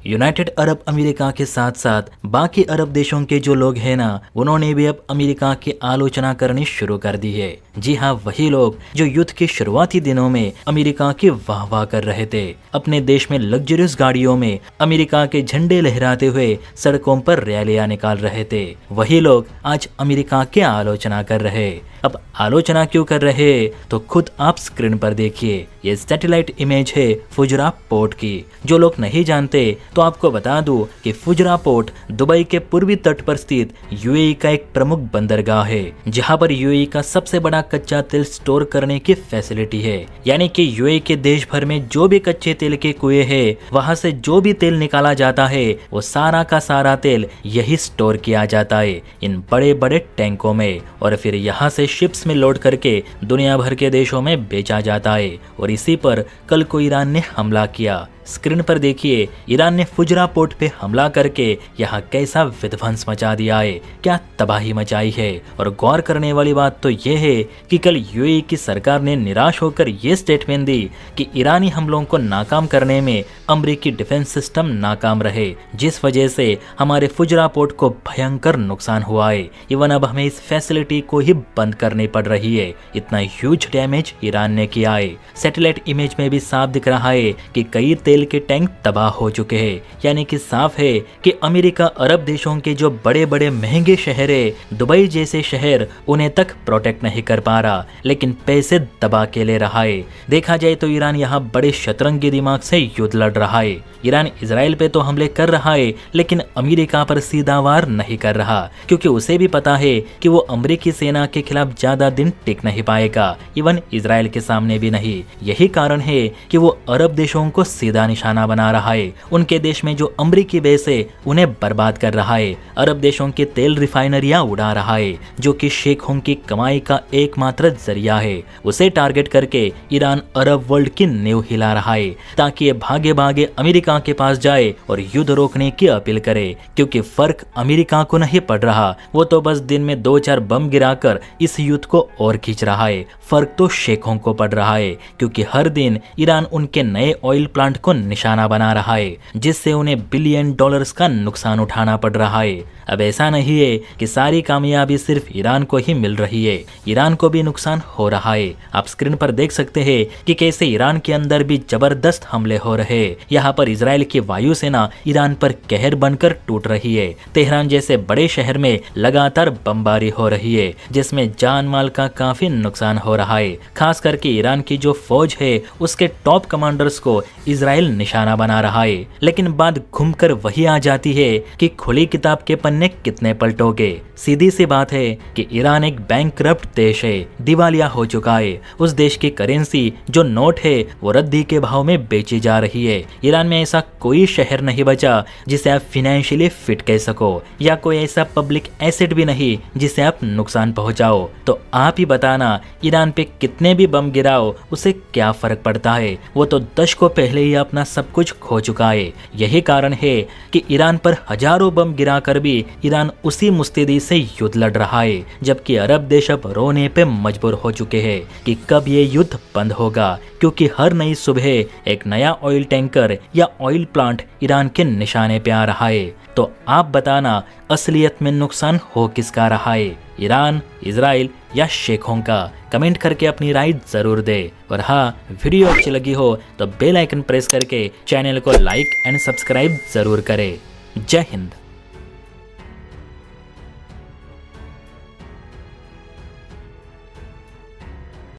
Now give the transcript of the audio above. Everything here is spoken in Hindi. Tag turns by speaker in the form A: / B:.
A: यूनाइटेड अरब अमेरिका के साथ साथ बाकी अरब देशों के जो लोग हैं ना, उन्होंने भी अब अमेरिका की आलोचना करनी शुरू कर दी है। जी हाँ, वही लोग जो युद्ध के शुरुआती दिनों में अमेरिका की वाह कर रहे थे, अपने देश में लग्जरियस गाड़ियों में अमेरिका के झंडे लहराते हुए सड़कों पर रैलियां निकाल रहे थे, वही लोग आज अमेरिका की आलोचना कर रहे। अब आलोचना क्यों कर रहे तो खुद आप स्क्रीन पर देखिए। ये सैटेलाइट इमेज है फुजरा पोर्ट की। जो लोग नहीं जानते तो आपको बता दूं कि फुजरा पोर्ट दुबई के पूर्वी तट पर स्थित यूएई का एक प्रमुख बंदरगाह है, जहां पर यूएई का सबसे बड़ा कच्चा तेल स्टोर करने की फैसिलिटी है। यानी कि यूएई के देश भर में जो भी कच्चे तेल के कुएं हैं, वहां से जो भी तेल निकाला जाता है वो सारा का सारा तेल यही स्टोर किया जाता है इन बड़े बड़े टैंकों में, और फिर यहाँ से शिप्स में लोड करके दुनिया भर के देशों में बेचा जाता है। और इसी पर कल को ईरान ने हमला किया। स्क्रीन पर देखिए, ईरान ने फुजरा पोर्ट पे हमला करके यहाँ कैसा विध्वंस मचा दिया है, क्या तबाही मचाई है। और गौर करने वाली बात तो ये है कि कल यूएई की सरकार ने निराश होकर ये स्टेटमेंट दी कि ईरानी हमलों को नाकाम करने में अमेरिकी डिफेंस सिस्टम नाकाम रहे, जिस वजह से हमारे फुजरा पोर्ट को भयंकर नुकसान हुआ है। इवन अब हमें इस फैसिलिटी को ही बंद करनी पड़ रही है, इतना ह्यूज डैमेज ईरान ने किया है। सैटेलाइट इमेज में भी साफ दिख रहा है कि कई तेल के टैंक तबाह हो चुके हैं। यानी कि साफ है कि अमेरिका अरब देशों के जो बड़े बड़े महंगे शहर है, दुबई जैसे शहर, उन्हें तक प्रोटेक्ट नहीं कर पा रहा, लेकिन पैसे दबा के ले रहा है। देखा जाए तो ईरान यहाँ बड़े शतरंगी दिमाग से युद्ध लड़ रहा है। ईरान इजराइल पे तो हमले कर रहा है, लेकिन अमेरिका पर सीधा वार नहीं कर रहा, क्योंकि उसे भी पता है कि वो अमेरिकी सेना के खिलाफ ज्यादा दिन टिक नहीं पाएगा, इवन इजराइल के सामने भी नहीं। यही कारण है कि वो अरब देशों को सीधा निशाना बना रहा है। उनके देश में जो अमेरिकी बेस है उन्हें बर्बाद कर रहा है। अरब देशों की तेल रिफाइनरियां उड़ा रहा है, जो कि शेखों की कमाई का एकमात्र जरिया है। उसे टारगेट करके ईरान अरब वर्ल्ड की नींव हिला रहा है, ताकि ये भागे भागे अमेरिका के पास जाए और युद्ध रोकने की अपील करे। क्योंकि फर्क अमेरिका को नहीं पड़ रहा, वो तो बस दिन में 2-4 बम गिराकर इस युद्ध को और खींच रहा है। फर्क तो शेखों को पड़ रहा है, क्योंकि हर दिन ईरान उनके नए ऑयल प्लांट को निशाना बना रहा है, जिससे उन्हें $बिलियन का नुकसान उठाना पड़ रहा है। अब ऐसा नहीं है कि सारी कामयाबी सिर्फ ईरान को ही मिल रही है, ईरान को भी नुकसान हो रहा है। आप स्क्रीन पर देख सकते हैं कि कैसे ईरान के अंदर भी जबरदस्त हमले हो रहे हैं। यहाँ पर इजराइल की वायुसेना ईरान पर कहर बनकर टूट रही है। तेहरान जैसे बड़े शहर में लगातार बमबारी हो रही है, जिसमें जान माल का काफी नुकसान हो रहा है। खास करके ईरान की जो फौज है, उसके टॉप कमांडर्स को इजराइल निशाना बना रहा है। लेकिन बात घूमकर वही आ जाती है कि खुली किताब के पन्ने कितने पलटोगे। सीधी सी बात है कि ईरान एक बैंकरप्ट देश है, दिवालिया हो चुका है। उस देश की करेंसी जो नोट है वो रद्दी के भाव में बेची जा रही है। ईरान में ऐसा कोई शहर नहीं बचा जिसे आप फाइनेंशियली फिट कह सको, या कोई ऐसा पब्लिक एसेट भी नहीं जिसे आप नुकसान पहुंचाओ। तो आप ही बताना, ईरान पे कितने भी बम गिराओ उसे क्या फर्क पड़ता है। वो तो दशकों पहले ही अपना सब कुछ खो चुका है। यही कारण है कि ईरान पर हजारों बम गिराकर भी ईरान उसी मुस्तैदी से युद्ध लड़ रहा है, जबकि अरब देश अब रोने पे मजबूर हो चुके हैं कि कब ये युद्ध बंद होगा। क्योंकि हर नई सुबह एक नया ऑयल टैंकर या ऑयल प्लांट ईरान के निशाने पे आ रहा है। तो आप बताना, असलियत में नुकसान हो किसका रहा है, ईरान, इजराइल या शेखों का? कमेंट करके अपनी राय जरूर दे। और हाँ, वीडियो अच्छी लगी हो तो बेल आइकन प्रेस करके चैनल को लाइक एंड सब्सक्राइब जरूर करें। जय हिंद।